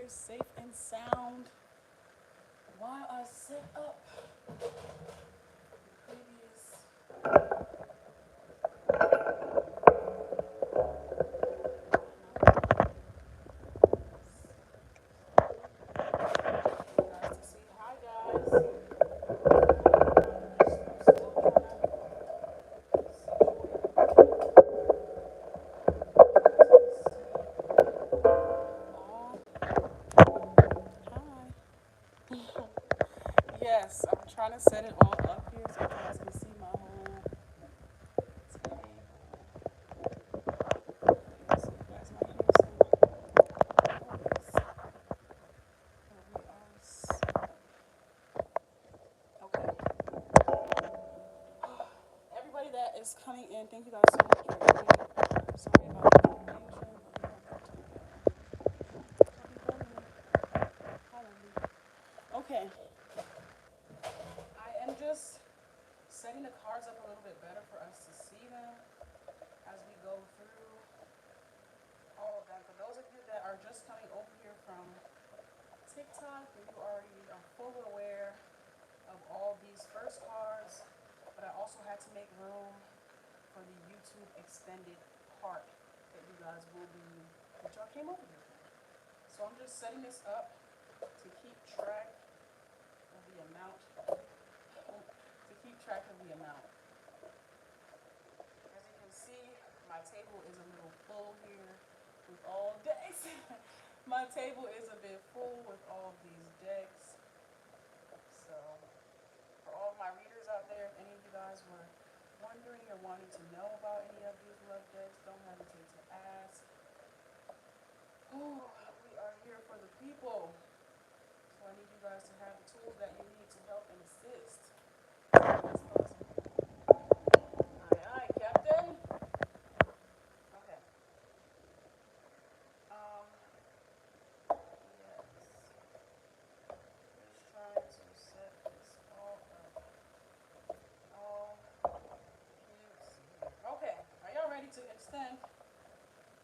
very safe and sound while I set up previous. Guys to see. Hi guys. Still trying to situate. Hi. Yes, I'm trying to set it all up here so you guys can see my whole table. So you guys might hear some noise. But we are set up. Okay. Everybody that is coming in, thank you guys so much for coming. Sorry about the confusion, but we are about to go. Okay. I am just setting the cards up a little bit better for us to see them as we go through all of them. For those of you that are just coming over here from TikTok, you already are fully aware of all these first cards, but I also had to make room for the YouTube extended part that you guys will be, that y'all came over here for. So I'm just setting this up to keep track of the amount, As you can see, my table is a little full here with all decks. My table is a bit full with all of these decks. So for all of my readers out there, if any of you guys were wondering or wanting to know about any of these love decks, don't hesitate to ask. Oh, we are here for the people. So I need you guys to have the tools that you need to help and assist. Aye, aye, Captain. Okay. Yes. Just trying to set this all up. All cute. Okay. Are y'all ready to extend?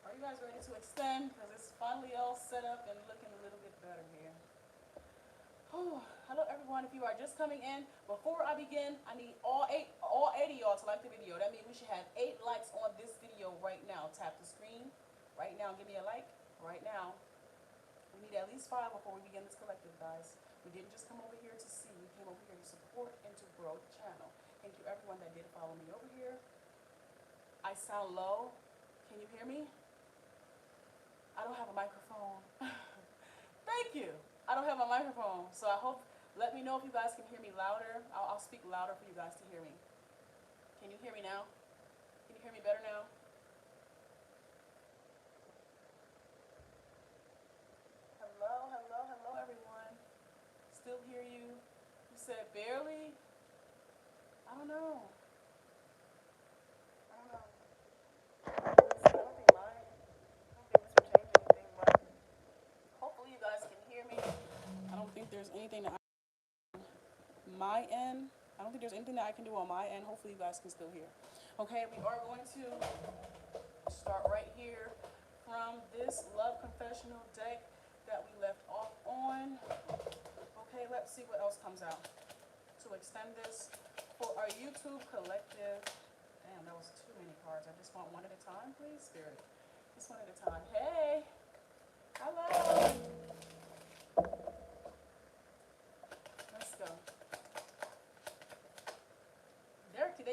Are you guys ready to extend? Because it's finally all set up and looking a little bit better here. Oh, hello everyone. If you are just coming in, before I begin, I need all 80 of y'all to like the video. That means we should have 8 likes on this video right now. Tap the screen right now. Give me a like right now. We need at least 5 before we begin this collective, guys. We didn't just come over here to see. We came over here to support and to grow the channel. Thank you everyone that did follow me over here. I sound low. Can you hear me? I don't have a microphone. Thank you. I don't have a microphone, so I hope, let me know if you guys can hear me louder. I'll speak louder for you guys to hear me. Can you hear me now? Can you hear me better now? Hello, hello, hello everyone. Still hear you. You said barely? I don't know. I don't know. I don't think mine, I don't think this will change anything, but hopefully you guys can hear me. I don't think there's anything that my end. I don't think there's anything that I can do on my end. Hopefully you guys can still hear. Okay, we are going to start right here from this love confessional deck that we left off on. Okay, let's see what else comes out. To extend this for our YouTube collective. Damn, that was too many cards. I just want one at a time, please, Spirit. Just one at a time. Hey, hello. Let's go.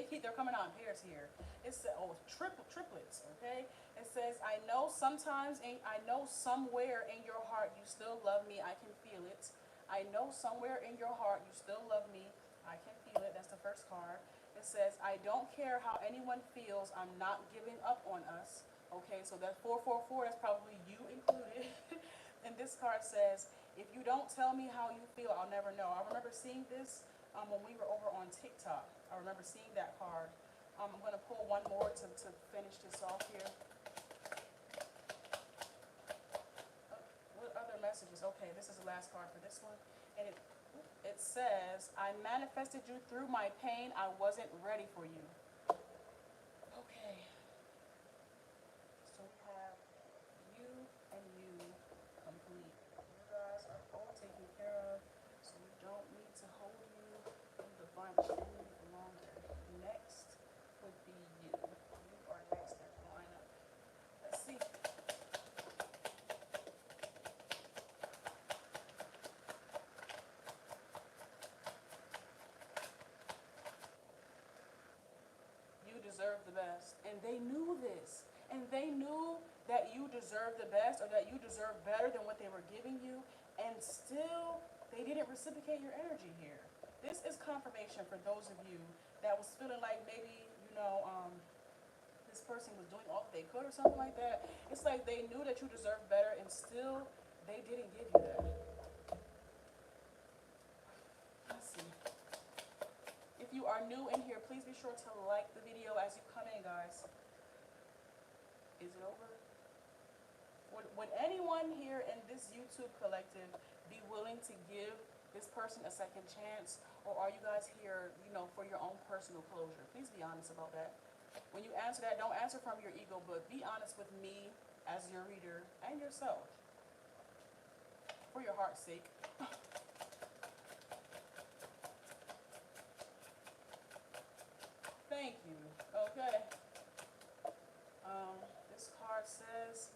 They're coming on pairs here. It's triplets. Okay. It says, I know somewhere in your heart you still love me. I can feel it. I know somewhere in your heart you still love me. I can feel it. That's the first card. It says, I don't care how anyone feels. I'm not giving up on us. Okay, so that 444, that's probably you included. And this card says, if you don't tell me how you feel, I'll never know. I remember seeing this when we were over on TikTok. I remember seeing that card. I'm going to pull one more to finish this off here. What other messages? Okay, this is the last card for this one. And it says, I manifested you through my pain. I wasn't ready for you. Okay. So we have you and you complete. that you deserve the best or that you deserve better than what they were giving you, and still they didn't reciprocate your energy here. This is confirmation for those of you that was feeling like maybe, this person was doing all that they could or something like that. It's like they knew that you deserved better and still they didn't give you that. Let's see. If you are new in here, please be sure to like the video as you come in, guys. Is it over? Would anyone here in this YouTube collective be willing to give this person a second chance? Or are you guys here, for your own personal closure? Please be honest about that. When you answer that, don't answer from your ego, but be honest with me as your reader and yourself. For your heart's sake. Thank you. Okay. This card says,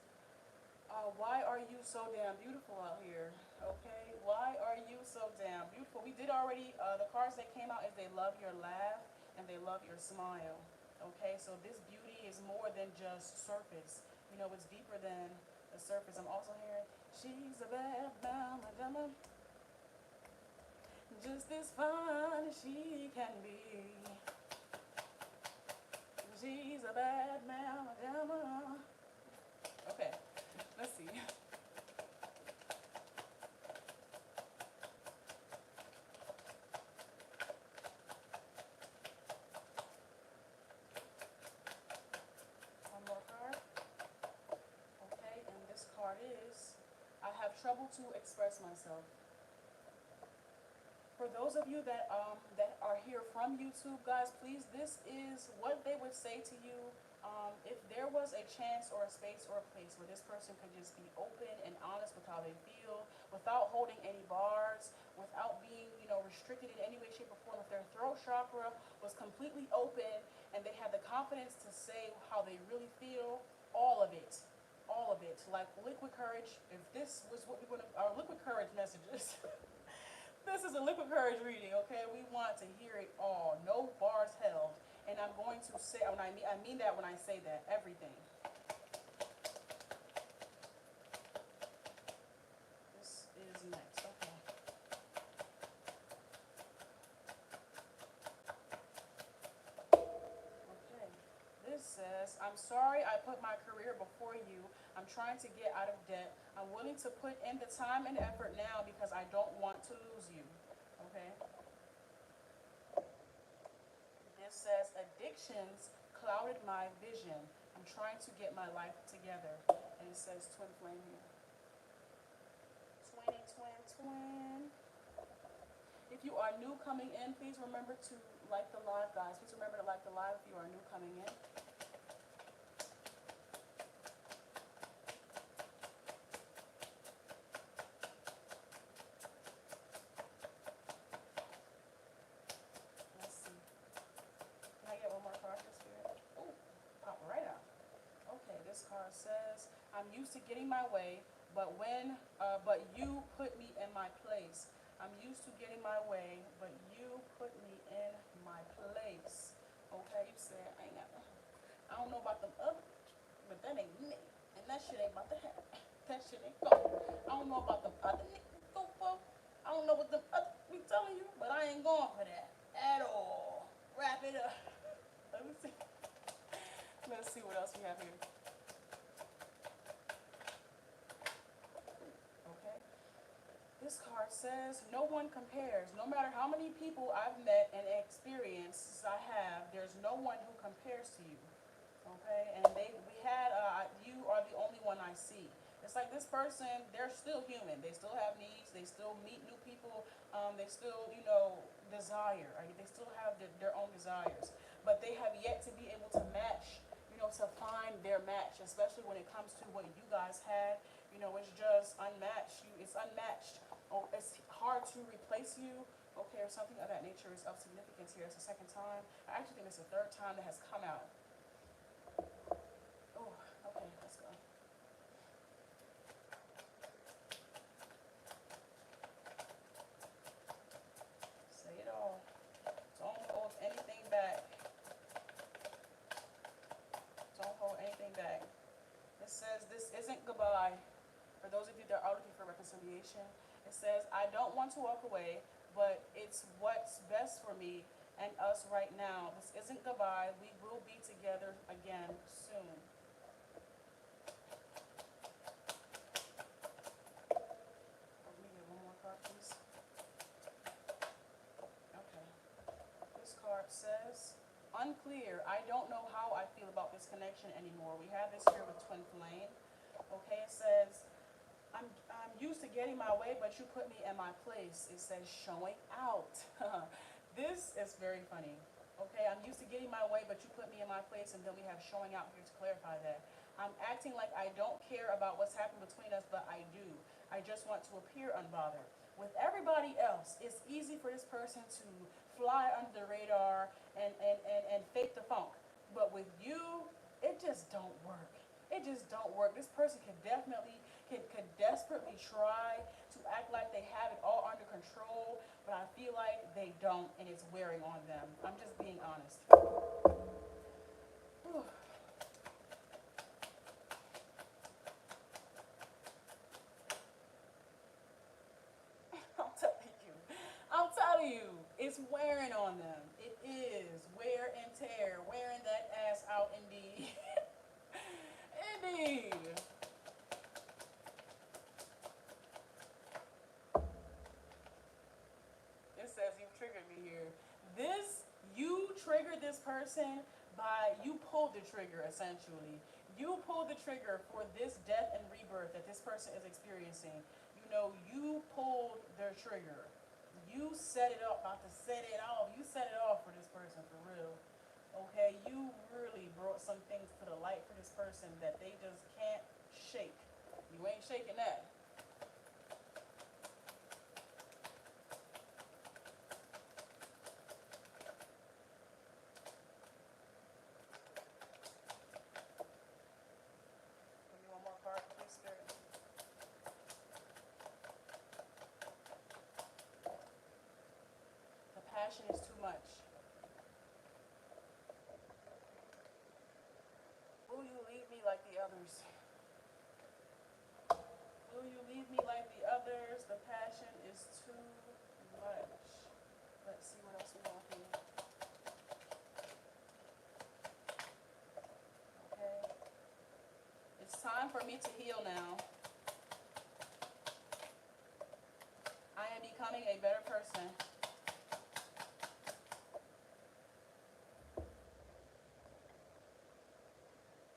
why are you so damn beautiful out here? Okay, why are you so damn beautiful? We did already, the cards that came out is they love your laugh and they love your smile. Okay, so this beauty is more than just surface. It's deeper than the surface. I'm also hearing, she's a bad mama, just as fine as she can be. She's a bad mama. Okay, let's see. One more card. Okay, and this card is, I have trouble to express myself. For those of you that are here from YouTube, guys, please, this is what they would say to you if there was a chance or a space or a place where this person could just be open and honest with how they feel, without holding any bars, without being, restricted in any way, shape, or form. If their throat chakra was completely open and they had the confidence to say how they really feel, all of it, like liquid courage. If this was what we want to, our liquid courage messages. This is a liquid courage reading, okay? We want to hear it all. No bars held. And I'm going to say, I mean that when I say that, everything. This is next, okay. Okay. This says, I'm sorry I put my career before you. I'm trying to get out of debt. I'm willing to put in the time and effort now because I don't want to lose you. Okay? This says, addictions clouded my vision. I'm trying to get my life together. And it says twin flame here. Twin. If you are new coming in, please remember to like the live, guys. Please remember to like the live if you are new coming in. Let's see. Can I get one more card for Spirit? Oh, pop right out. Okay, this card says, I'm used to getting my way, but you put me in my place. I'm used to getting my way, but you put me in my place. Okay, you said, I don't know about them other, but that ain't me. And that shit ain't about to happen. That shit ain't go. I don't know about them other niggas go for. I don't know what them other be telling you, but I ain't going for that at all. Wrap it up. Let me see. Let's see what else we have here. Okay. This card says, no one compares. No matter how many people I've met and experiences I have, there's no one who compares to you. Okay? And you are the only one I see. It's like this person, they're still human. They still have needs. They still meet new people. They still, desire. Right? They still have their own desires. But they have yet to be able to match, to find their match, especially when it comes to what you guys had. It's just unmatched. It's unmatched. Oh, it's hard to replace you, okay, or something of that nature is of significance here. It's the second time. I actually think it's the third time that has come out. Oh, okay, let's go. Say it all. Don't hold anything back. Don't hold anything back. It says, this situation. It says, I don't want to walk away, but it's what's best for me and us right now. This isn't goodbye. We will be together again soon. Let me get one more card, please. Okay. This card says, unclear. I don't know how I feel about this connection anymore. We have this here with Twin Flame. Okay, it says, I'm used to getting my way, but you put me in my place. It says showing out. This is very funny. Okay, I'm used to getting my way, but you put me in my place, and then we have showing out here to clarify that. I'm acting like I don't care about what's happened between us, but I do. I just want to appear unbothered. With everybody else, it's easy for this person to fly under the radar and fake the funk. But with you, it just don't work. It just don't work. This person could desperately try to act like they have it all under control, but I feel like they don't, and it's wearing on them. I'm just being honest. Whew. I'm telling you. I'm telling you. It's wearing on them. It is. Wear and tear. Wearing that ass out indeed. Indeed. It says you've triggered me here. You triggered this person by, you pulled the trigger essentially. You pulled the trigger for this death and rebirth that this person is experiencing. You know, you pulled their trigger. You set it up, about to set it off. You set it off for this person for real. Okay, you really brought some things to the light for this person that they just can't shake. You ain't shaking that. Give me one more card, please, Spirit. The passion is too much. Will you leave me like the others? Will you leave me like the others? The passion is too much. Let's see what else we want here. Okay. It's time for me to heal now. I am becoming a better person.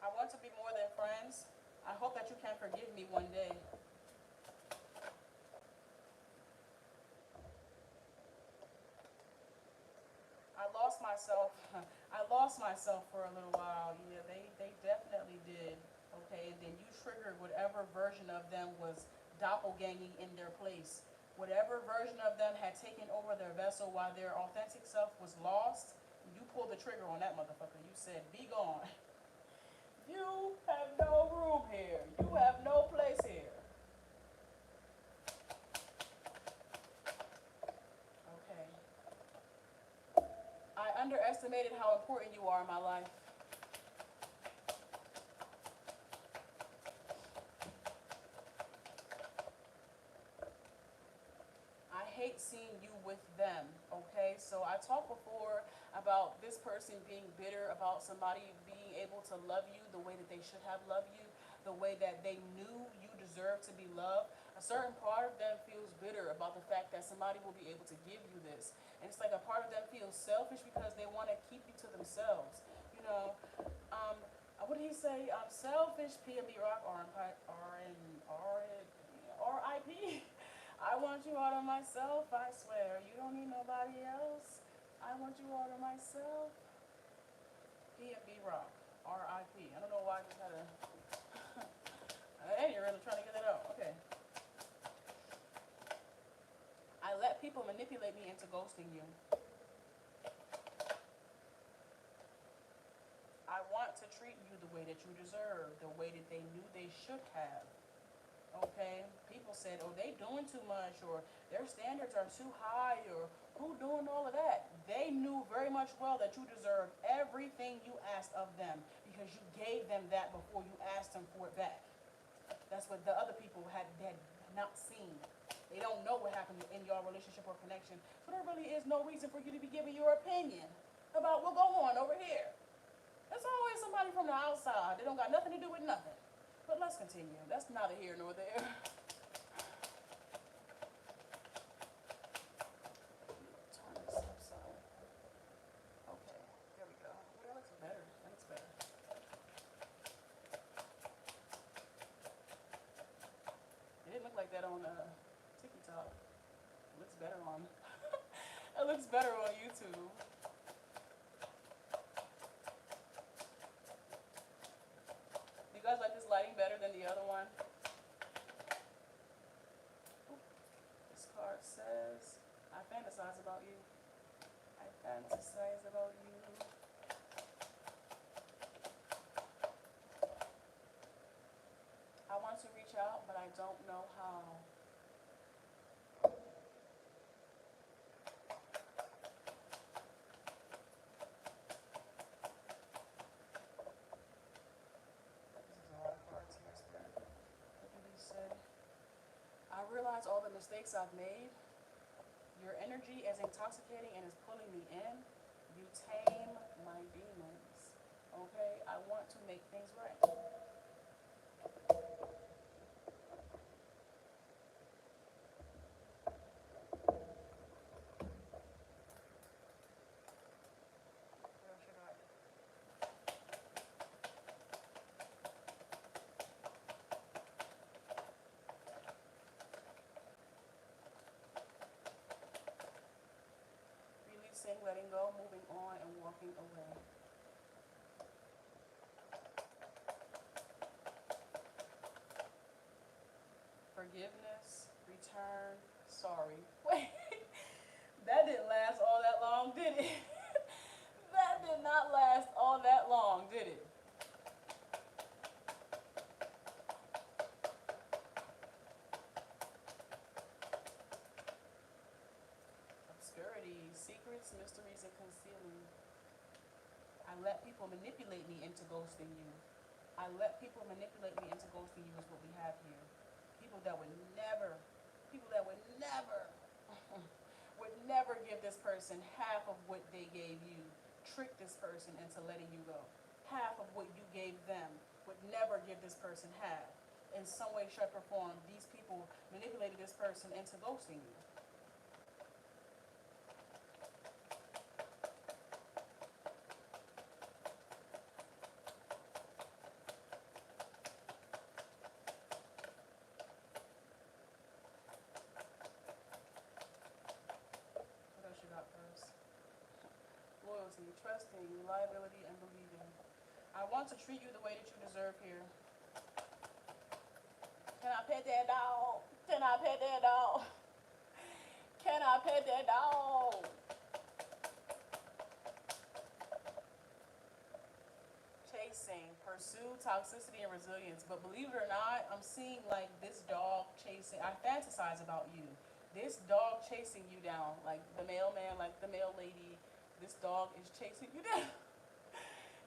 I want to be more than friends. I hope that you can forgive me one day. I lost myself. I lost myself for a little while. Yeah, they definitely did. Okay, and then you triggered whatever version of them was doppelganging in their place. Whatever version of them had taken over their vessel while their authentic self was lost, you pulled the trigger on that motherfucker. You said, be gone. You have no room here. You have no place here. Okay. I underestimated how important you are in my life. I hate seeing you with them, okay? So I talked before about this person being bitter about somebody being able to love you the way that they should have loved you, the way that they knew you deserved to be loved. A certain part of them feels bitter about the fact that somebody will be able to give you this. And it's like a part of them feels selfish because they want to keep you to themselves. You know, um, what did he say? I'm selfish, PNB Rock, RIP. I want you all to myself, I swear. You don't need nobody else. I want you all to myself. PNB Rock, RIP. I don't know why I just had to. Hey, you're really trying to get that out. Okay. I let people manipulate me into ghosting you. I want to treat you the way that you deserve, the way that they knew they should have. Okay, people said, oh, they doing too much, or their standards are too high, or who doing all of that? They knew very much well that you deserved everything you asked of them because you gave them that before you asked them for it back. That's what the other people had not seen. They don't know what happened in your relationship or connection. So there really is no reason for you to be giving your opinion about what go on over here. It's always somebody from the outside. They don't got nothing to do with nothing. But let's continue. That's neither here nor there. Turn this upside. Okay, there we go. Oh, that looks better. That looks better. It didn't look like that on TikTok. It looks better on. It looks better on YouTube. You guys like this lighting better than the other one? This card says, I fantasize about you. I fantasize about you. I want to reach out, but I don't know how. This is a lot of cards here, Spirit. Look at these said. I realize all the mistakes I've made. Your energy is intoxicating and is pulling me in. You tame my demons. Okay? I want to make things right. Where should I? Releasing, letting go, moving on, and walking away. Forgiveness, return, sorry. Wait, that didn't last all that long, did it? That did not last all that long, did it? Obscurity, secrets, mysteries, and concealing. I let people manipulate me into ghosting you. I let people manipulate me into ghosting you is what we have here. People that would never, would never give this person half of what they gave you. Trick this person into letting you go. Half of what you gave them would never give this person half. In some way, shape, or form, these people manipulated this person into ghosting you. What else you got first? Loyalty, trusting, reliability, and believing. I want to treat you the way that you deserve here. Can I pet that dog? Can I pet that dog? Can I pet that dog? Chasing, pursue toxicity and resilience. But believe it or not, I'm seeing like this dog chasing. I fantasize about you. This dog chasing you down, like the mailman, like the mail lady. This dog is chasing you down.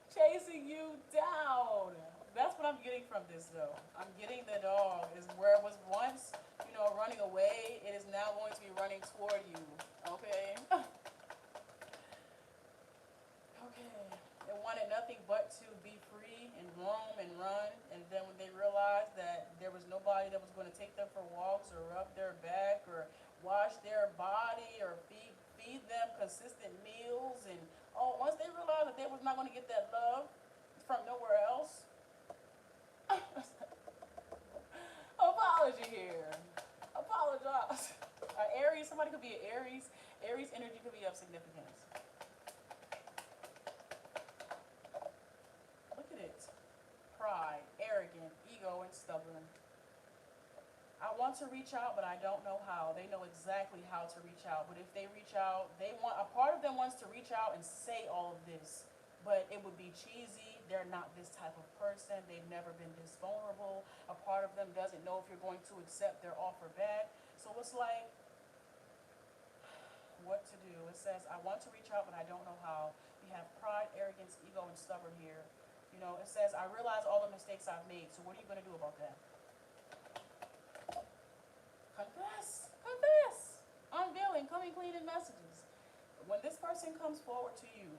Chasing you down. That's what I'm getting from this though. I'm getting the dog is where it was once, running away, it is now going to be running toward you. Okay? Okay. They wanted nothing but to be free and roam and run, and then when they realized that there was nobody that was going to take them for walks or rub their back or wash their body or feed them consistent meals, and once they realized that they was not going to get that love from nowhere else, apology here. Apologize. Aries, somebody could be an Aries. Aries energy could be of significance. Look at it. Pride, arrogant, ego, and stubborn. I want to reach out, but I don't know how. They know exactly how to reach out. But if they reach out, a part of them wants to reach out and say all of this. But it would be cheesy. They're not this type of person. They've never been this vulnerable. A part of them doesn't know if you're going to accept their offer back. So it's like, what to do? It says, I want to reach out, but I don't know how. We have pride, arrogance, ego, and stubborn here. It says, I realize all the mistakes I've made. So what are you going to do about that? When this person comes forward to you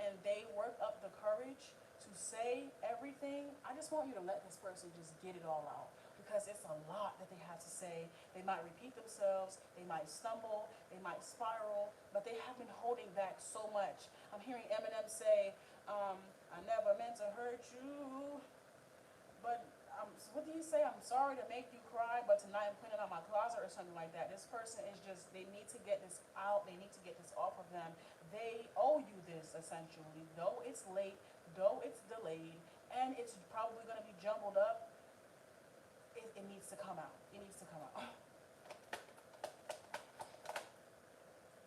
and they work up the courage to say everything, I just want you to let this person just get it all out. Because it's a lot that they have to say. They might repeat themselves, they might stumble, they might spiral, but they have been holding back so much. I'm hearing Eminem say, I never meant to hurt you, but what do you say? I'm sorry to make you cry, but tonight I'm cleaning out my closet or something like that. This person is just, they need to get this out. They need to get this off of them. They owe you this, essentially. Though it's late, though it's delayed, and it's probably going to be jumbled up, it needs to come out. It needs to come out.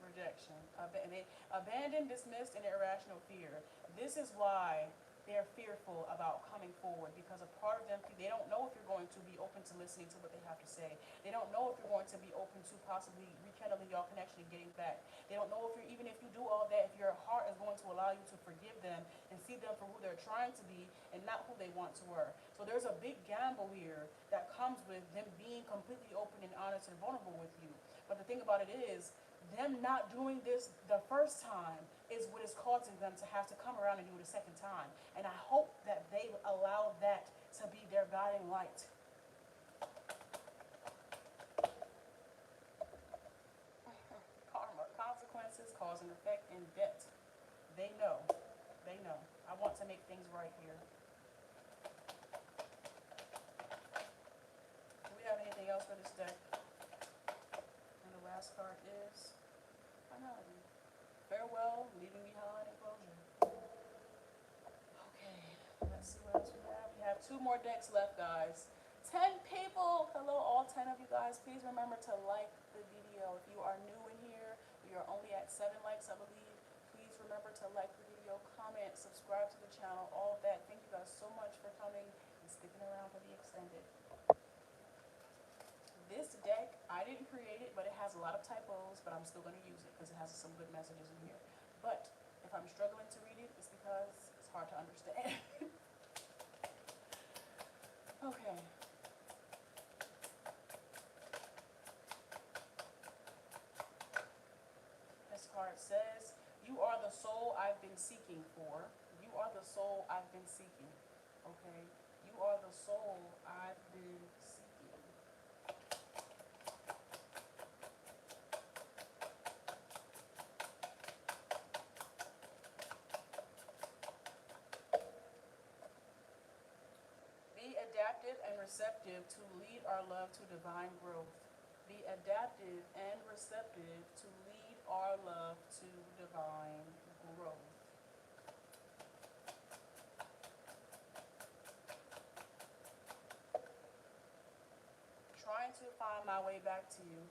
Rejection. Abandoned, dismissed, and irrational fear. This is why they're fearful about coming forward, because a part of them, they don't know if you're going to be open to listening to what they have to say. They don't know if you're going to be open to possibly rekindling your connection and getting back. They don't know if you're, even if you do all that, if your heart is going to allow you to forgive them and see them for who they're trying to be and not who they once were. So there's a big gamble here that comes with them being completely open and honest and vulnerable with you. But the thing about it is, them not doing this the first time is what is causing them to have to come around and do it a second time. And I hope that they allow that to be their guiding light. Karma, consequences, cause and effect, and debt. They know. They know. I want to make things right here. Do we have anything else for this deck? And the last card is finality. Farewell, leaving behind, and closure. Okay, let's see what else we have. We have 2 more decks left, guys. 10 people. Hello, all 10 of you guys. Please remember to like the video. If you are new in here, we are only at 7 likes, I believe. Please remember to like the video, comment, subscribe to the channel, all of that. Thank you guys so much for coming and sticking around for the extended. This deck, I didn't create it, but it has a lot of typos, but I'm still going to use it because it has some good messages in here. But if I'm struggling to read it, it's because it's hard to understand. Okay. This card says, you are the soul I've been seeking for. You are the soul I've been seeking. Okay? You are the soul I've been seeking. Be adaptive and receptive to lead our love to divine growth. Be adaptive and receptive to lead our love to divine growth. Trying to find my way back to you.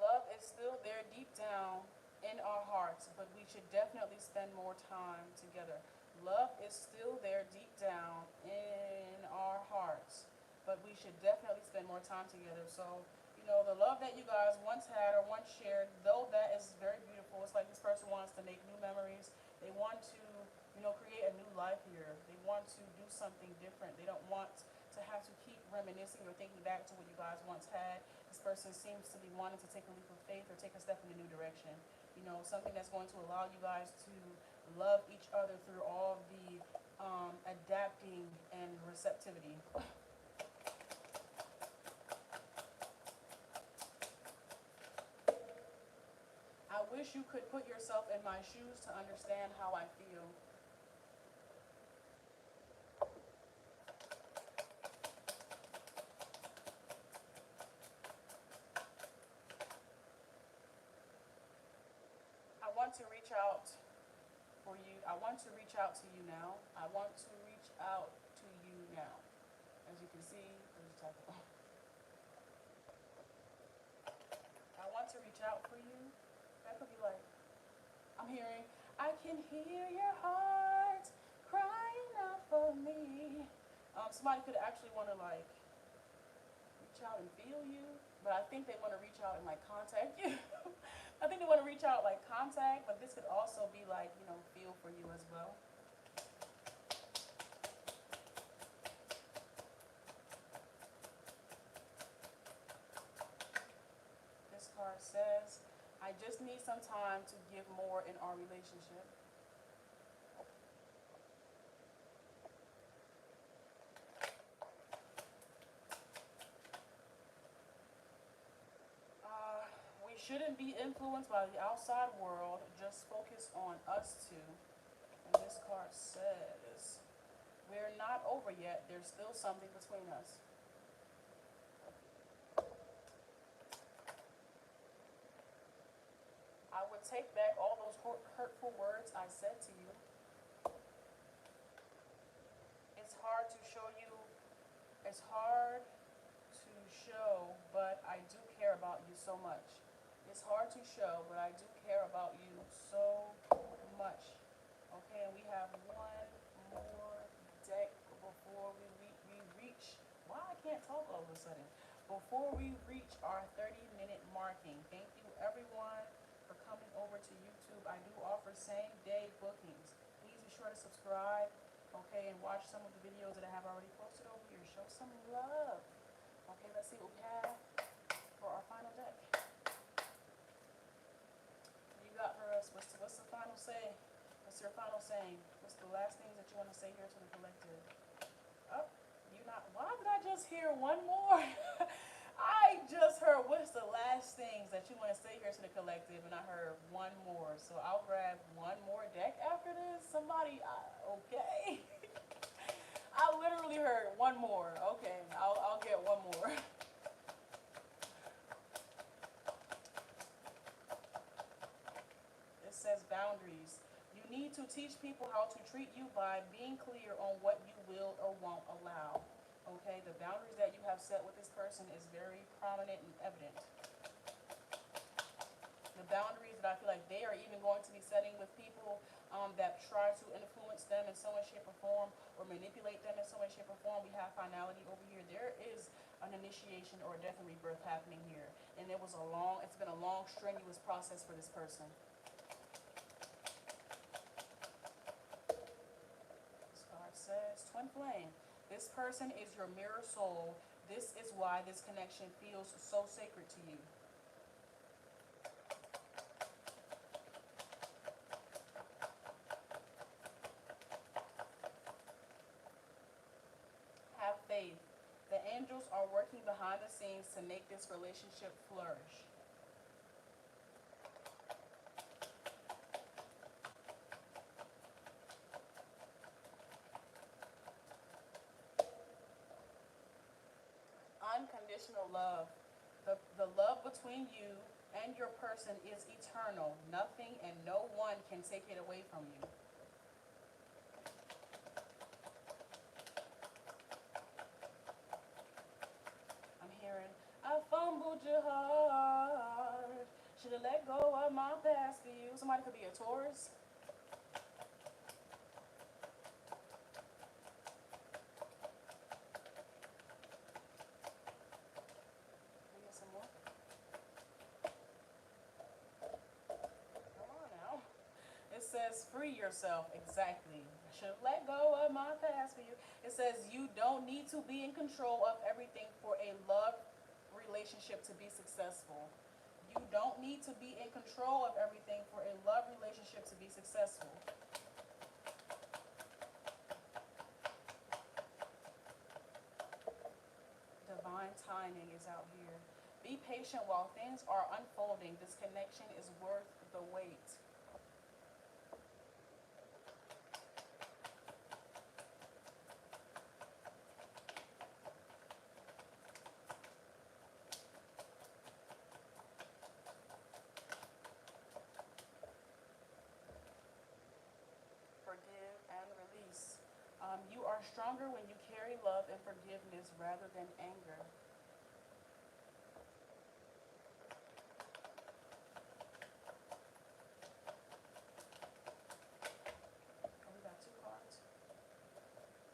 Love is still there deep down in our hearts, but we should definitely spend more time together. Love is still there deep down in our hearts, but we should definitely spend more time together. So, you know, the love that you guys once had or once shared, though that is very beautiful, it's like this person wants to make new memories. They want to, you know, create a new life here. They want to do something different. They don't want to have to keep reminiscing or thinking back to what you guys once had. This person seems to be wanting to take a leap of faith or take a step in a new direction. You know, something that's going to allow you guys to love each other through all the adapting and receptivity. I wish you could put yourself in my shoes to understand how I feel. I want to reach out for you. I want to reach out to you now. I want to reach out to you now. As you can see, there's a typo. I want to reach out for you. That could be like, I'm hearing, I can hear your heart crying out for me. Somebody could actually want to like reach out and feel you, but I think they want to reach out and like contact you. I think they want to reach out like contact, but this could also be like, you know, feel for you as well. just need some time to give more in our relationship. Uh, we shouldn't be influenced by the outside world, just focus on us two. And this card says, we're not over yet, there's still something between us. I would take back all those hurtful words I said to you. It's hard to show you, it's hard to show, but I do care about you so much. It's hard to show, but I do care about you so much. Okay, and we have one more deck before we reach. Why I can't talk all of a sudden? Before we reach our 30-minute marking. Thank you everyone for coming over to YouTube. I do offer same-day bookings. Please be sure to subscribe, okay, and watch some of the videos that I have already posted over here. Show some love. Okay, let's see what we have for our final deck. What you got for us? What's the final say? What's your final saying? What's the last things that you want to say here to the collective? Oh, you not. Why did I just hear one more? I just heard what's the last things that you want to say here to the collective, and I heard one more. So I'll grab one more deck after this. Somebody, okay. I literally heard one more. Okay, I'll get one more. It says boundaries. You need to teach people how to treat you by being clear on what you will or won't allow. Okay, the boundaries that you have set with this person is very prominent and evident. The boundaries that I feel like they are even going to be setting with people that try to influence them in some way, shape, or form, or manipulate them in some way, shape, or form. We have finality over here. There is an initiation or a death and rebirth happening here. And it's been a long, strenuous process for this person. This card says, Twin Flame. This person is your mirror soul. This is why this connection feels so sacred to you. Have faith. The angels are working behind the scenes to make this relationship flourish. Unconditional love. The love between you and your person is eternal. Nothing and no one can take it away from you. I'm hearing, I fumbled your heart. Should have let go of my past for you. Somebody could be a Taurus. Can we get some more? Come on now. It says free yourself. Exactly. I should have let go of my past for you. It says you don't need to be in control of everything for a love relationship to be successful. You don't need to be in control of everything for a love relationship to be successful. Divine timing is out here. Be patient while things are unfolding. This connection is worth the wait. Forgive and release. You are stronger when you carry love and forgiveness rather than anger. Oh, we got two cards.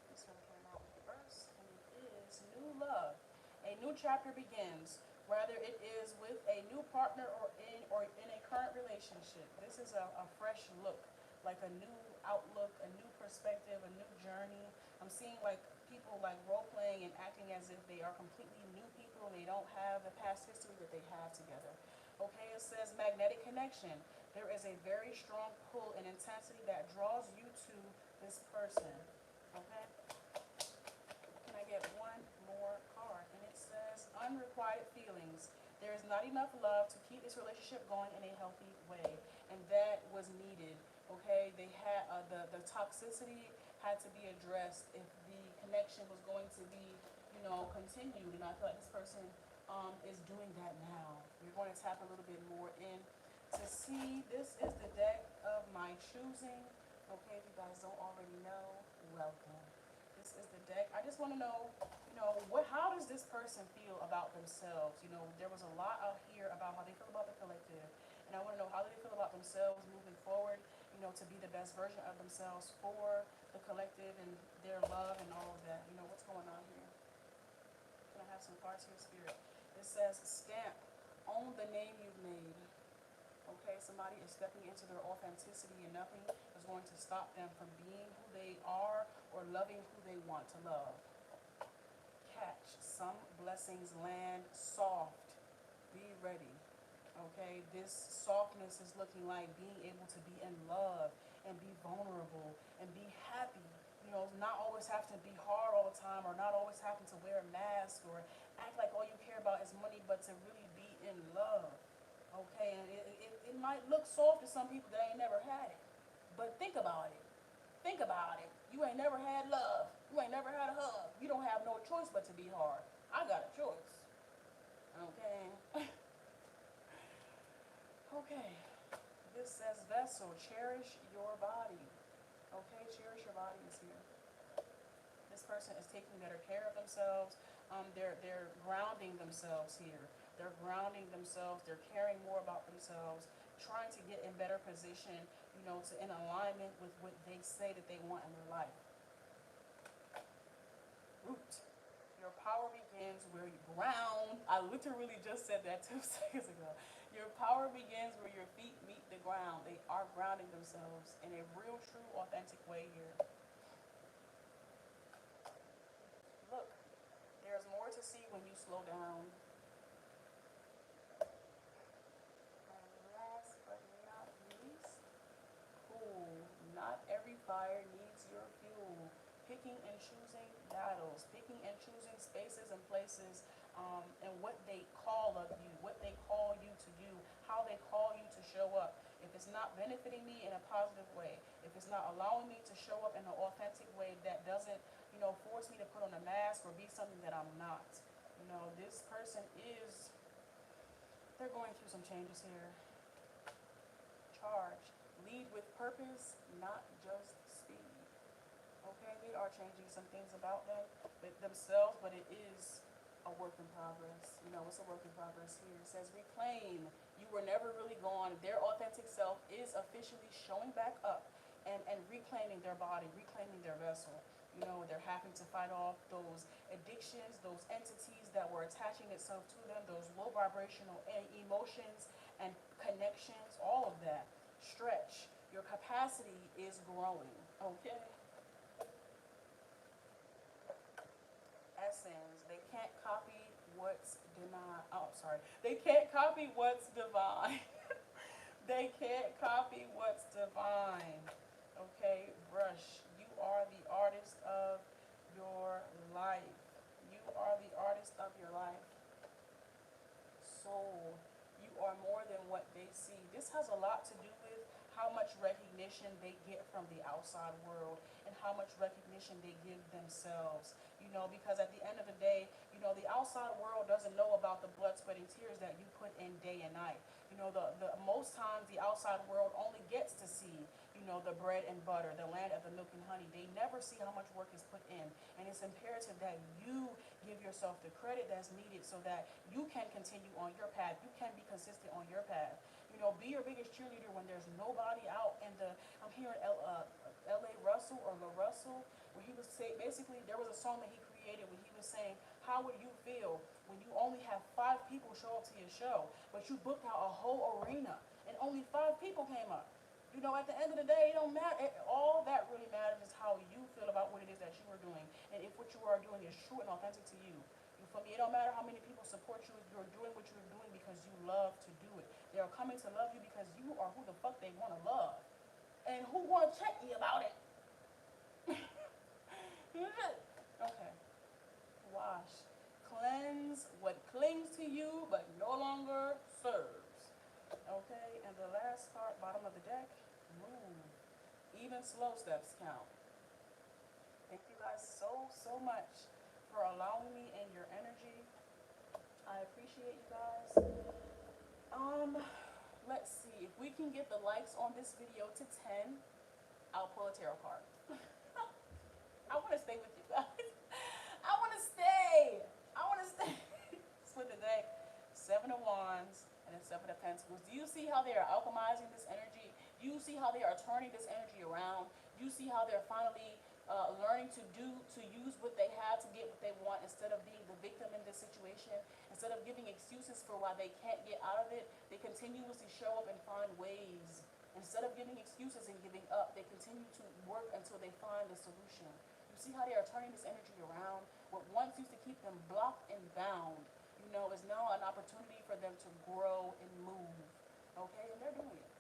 This one came out first, and it is new love. A new chapter begins, whether it is with a new partner or in a current relationship. This is a fresh look, like a new outlook, a new perspective, a new journey. I'm seeing like people like role playing and acting as if they are completely new people and they don't have the past history that they have together. Okay, it says magnetic connection. There is a very strong pull and intensity that draws you to this person. Okay? Can I get one more card? And it says unrequited feelings. There is not enough love to keep this relationship going in a healthy way. And that was needed. Okay? They had the toxicity had to be addressed if the connection was going to be, continued. And I feel like this person is doing that now. We're going to tap a little bit more in to see. This is the deck of my choosing. Okay, if you guys don't already know, welcome. This is the deck. I just want to know, how does this person feel about themselves? There was a lot out here about how they feel about the collective, and I want to know how do they feel about themselves moving forward. To be the best version of themselves for the collective and their love and all of that. What's going on here? Can I have some cards here, Spirit? It says, stamp, own the name you've made. Okay, somebody is stepping into their authenticity and nothing is going to stop them from being who they are or loving who they want to love. Catch, some blessings land soft. Be ready. Okay, this softness is looking like being able to be in love and be vulnerable and be happy. Not always have to be hard all the time or not always having to wear a mask or act like all you care about is money, but to really be in love. Okay, and it might look soft to some people that ain't never had it. But think about it. Think about it. You ain't never had love. You ain't never had a hug. You don't have no choice but to be hard. I got a choice. Okay. Okay. This says vessel, cherish your body. Okay, cherish your body is here. This person is taking better care of themselves. They're grounding themselves here. They're grounding themselves. They're caring more about themselves, trying to get in better position, to in alignment with what they say that they want in their life. Root. Your power begins where you ground. I literally just said that 2 seconds ago. Your power begins where your feet meet the ground. They are grounding themselves in a real, true, authentic way here. Look, there's more to see when you slow down. And last but not least, cool. Not every fire needs your fuel. Picking and choosing battles, picking and choosing spaces and places, and what they call of you, what they call you to do, how they call you to show up. If it's not benefiting me in a positive way, if it's not allowing me to show up in an authentic way that doesn't, force me to put on a mask or be something that I'm not. This person they're going through some changes here. Charge. Lead with purpose, not just speed. Okay, they are changing some things about themselves, but it is a work in progress. It's a work in progress here. It says reclaim. You were never really gone. Their authentic self is officially showing back up and reclaiming their body, reclaiming their vessel. They're having to fight off those addictions, those entities that were attaching itself to them, those low vibrational emotions and connections, all of that. Stretch. Your capacity is growing. Okay? Essence. They can't copy what's denied. Oh, sorry. They can't copy what's divine. They can't copy what's divine. Okay, brush. You are the artist of your life. You are the artist of your life. Soul. You are more than what they see. This has a lot to do with how much recognition they get from the outside world and how much recognition they give themselves. Because at the end of the day, the outside world doesn't know about the blood, sweat, and tears that you put in day and night. The most times the outside world only gets to see, the bread and butter, the land of the milk and honey. They never see how much work is put in. And it's imperative that you give yourself the credit that's needed so that you can continue on your path. You can be consistent on your path. Be your biggest cheerleader when there's nobody out in I'm hearing L.A. Russell or La Russell, where he was saying, basically, there was a song that he created when he was saying, how would you feel when you only have 5 people show up to your show, but you booked out a whole arena and only 5 people came up? At the end of the day, it don't matter. All that really matters is how you feel about what it is that you are doing, and if what you are doing is true and authentic to you. You For me, it don't matter how many people support you. You're doing what you're doing because you love to do it. They are coming to love you because you are who the fuck they want to love. And who want to check me about it? Okay. Wash. Cleanse what clings to you but no longer serves. Okay, and the last part, bottom of the deck, move. Even slow steps count. Thank you guys so much for allowing me in your energy. I appreciate you guys. Let's see. If we can get the likes on this video to 10, I'll pull a tarot card. I want to stay with you guys. I want to stay. I want to stay. Split the deck. 7 of Wands and then 7 of Pentacles. Do you see how they are alchemizing this energy? Do you see how they are turning this energy around? Do you see how they're finally learning to use what they have to get what they want instead of being the victim in this situation? Instead of giving excuses for why they can't get out of it, they continuously show up and find ways. Instead of giving excuses and giving up, they continue to work until they find a solution. You see how they are turning this energy around? What once used to keep them blocked and bound, is now an opportunity for them to grow and move. Okay? And they're doing it.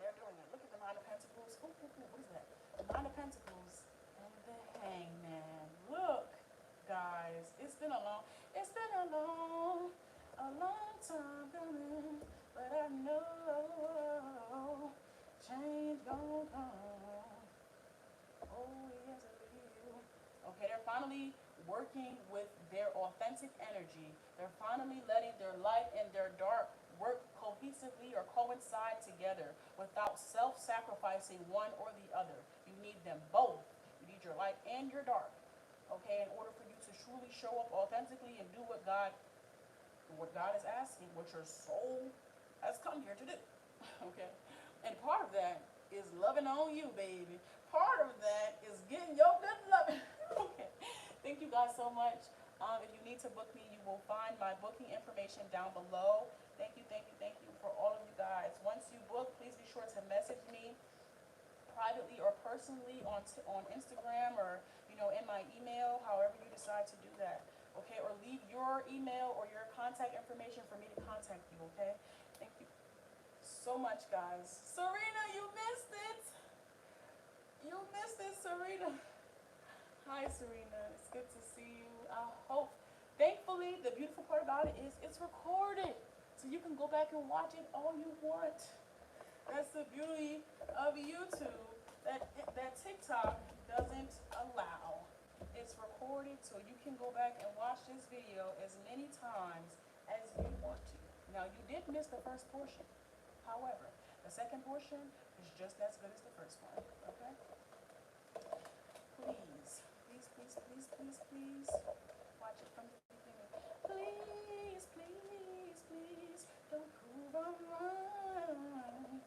They're doing it. Look at the Nine of Pentacles. Ooh, what is that? The Nine of Pentacles and the Hangman. Look, guys, it's been a long time coming, but I know change gon' come. Oh yes, I will. Okay, they're finally working with their authentic energy. They're finally letting their light and their dark work cohesively or coincide together without self-sacrificing one or the other. You need them both. You need your light and your dark. Okay, in order for you to truly show up authentically and do what God is asking, what your soul has come here to do. Okay, and part of that is loving on you, baby. Part of that is getting your good loving. Okay, thank you guys so much. If you need to book me, you will find my booking information down below. Thank you for all of you guys. Once you book, please be sure to message me privately or personally on Instagram or in my email, however you decide to do that. Okay, or leave your email or your contact information for me to contact you. Okay, thank you so much, guys. Serena, you missed it. You missed it, Serena. Hi, Serena. It's good to see you. I hope. Thankfully, the beautiful part about it is it's recorded, so you can go back and watch it all you want. That's the beauty of YouTube that TikTok doesn't allow. It's recorded, so you can go back and watch this video as many times as you want to. Now, you did miss the first portion. However, the second portion is just as good as the first one. Okay? Please watch it from the beginning. Please, don't prove I'm wrong.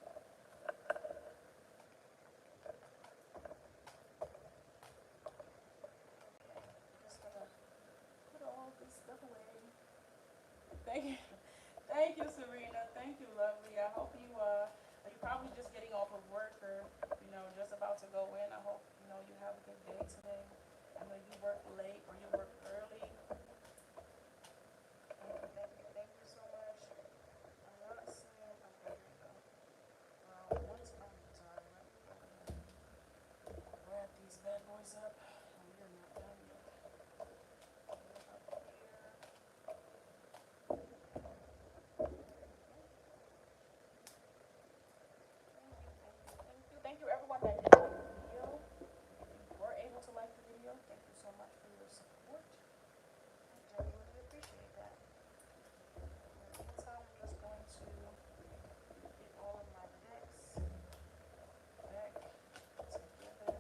Just gonna put all this stuff away. Thank you, Serena. Thank you, lovely. I hope you're probably just getting off of work or just about to go in. I hope you have a good day today. I know you work late or you work early. Thank you so much. I'm not seeing. Okay, here we go. Once I'm done, let me wrap these bad boys up. Oh, you're not done yet. Up here. Thank you everyone that did like the video. If you were able to like the video, thank you so much for your support. I genuinely appreciate that. In the meantime, I'm just going to get all of my decks back together.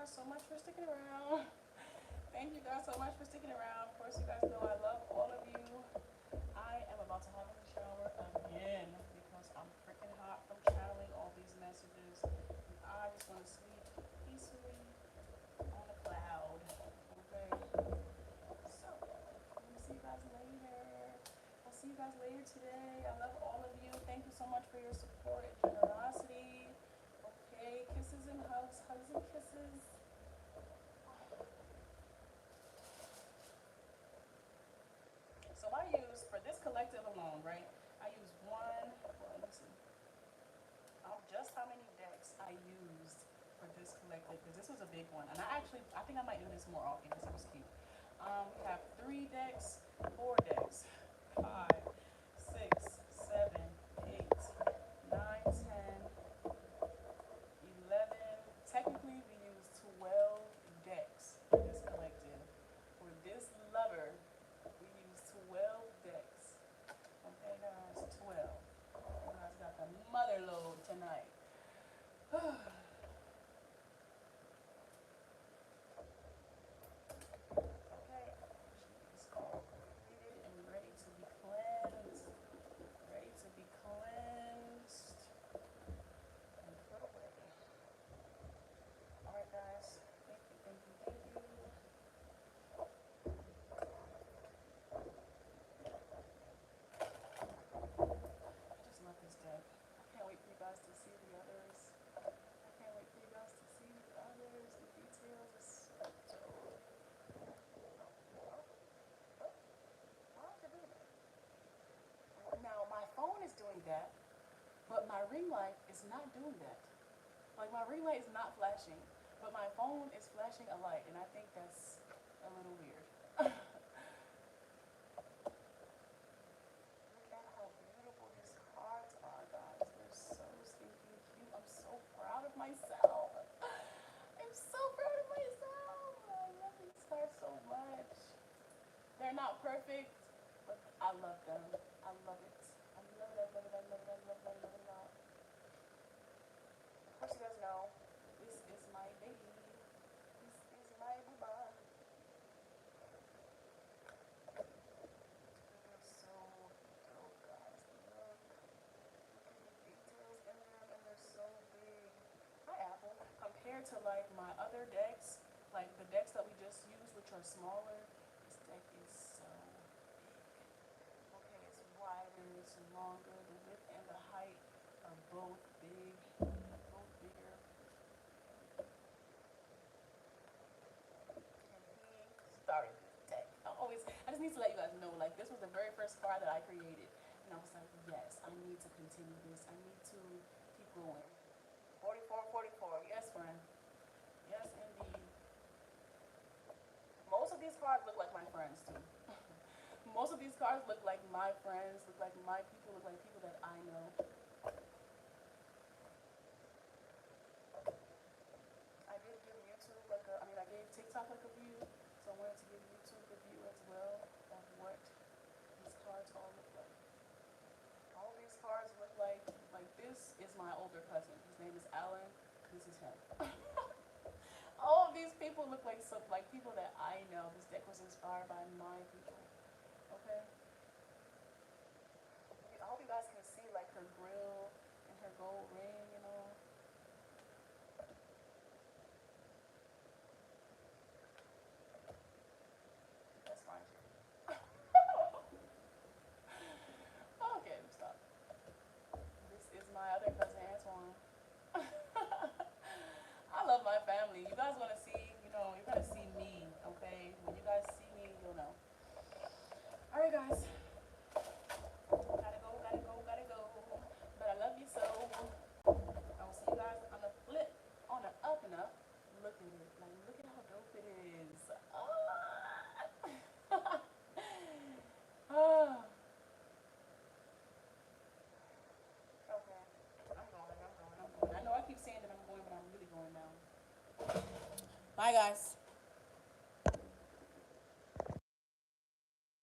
guys so much for sticking around. Thank you guys so much for sticking around. Of course, you guys know I love all of you. I am about to hop in the shower again because I'm freaking hot from channeling all these messages. And I just want to sleep peacefully on a cloud. Okay. So, I'm gonna see you guys later. I'll see you guys later today. I love all of you. Thank you so much for your support and generosity. Okay, kisses and hugs, hugs and kisses. So I use, for this collective alone, right? I use one, well, let me see. Just how many decks I used for this collective, because this was a big one. And I think I might do this more often because it was cute. We have 3 decks, 4 decks, 5, 6, 7, 8, 9, 10, 11. Technically, we use 12 decks for this collective. For this lover, we use 12 decks. Okay, guys, 12. You guys got the mother load tonight. Okay, it's all completed and ready to be cleansed. Ready to be cleansed and put away. Alright, guys. Thank you, thank you, thank you. I just love this deck. I can't wait for you guys to see the others. I can't wait for you guys to see the others. The details is so dope. Why don't you do that? Now, my phone is doing that, but my ring light is not doing that. Like, my ring light is not flashing, but my phone is flashing a light, and I think that's a little weird. Look at how beautiful these cards are, guys. They're so stinking cute. I'm so proud of myself. I'm so proud of myself. I love these cards so much. They're not perfect, but I love them. I love it. I love it. I love it. I love it. I love it. I love it. I love it. Of course, you guys know this is my baby. This is my booba. They're so dope, guys. Look at the details in them, and they're so big. Hi, Apple. Compared to like my other decks, like the decks that we just used, which are smaller, this deck is so big. Okay, it's wider, it's longer. The width and the height are both big, both bigger. And he started this deck. I just need to let you guys know, like, this was the very first card that I created. And I was like, yes, I need to continue this. I need to keep going. 44, 44. Yes, friend. Yes, indeed. Most of these cards look like my friends, too. Most of these cards look like my friends, look like my people, look like people that I know. I did give YouTube like a, I mean, I gave TikTok like a view, so I wanted to give YouTube a view as well of what these cards all look like. All these cards look like this is my older cousin. His name is Alan. This is him. All of these people look like like people that I know. This deck was inspired by my people. Okay. I hope you guys can see like her grill and her gold ring, you know. That's fine. Okay, stop. This is my other cousin Antoine. I love my family. You guys want to see, you're going to see me, okay? When you guys see me, you'll know. All right, guys. Gotta go, gotta go, gotta go. But I love you so. I will see you guys on the flip, on the up and up. Look at it. Like, look at how dope it is. Ah. Okay. I'm going. I know I keep saying that I'm going, but I'm really going now. Bye, guys.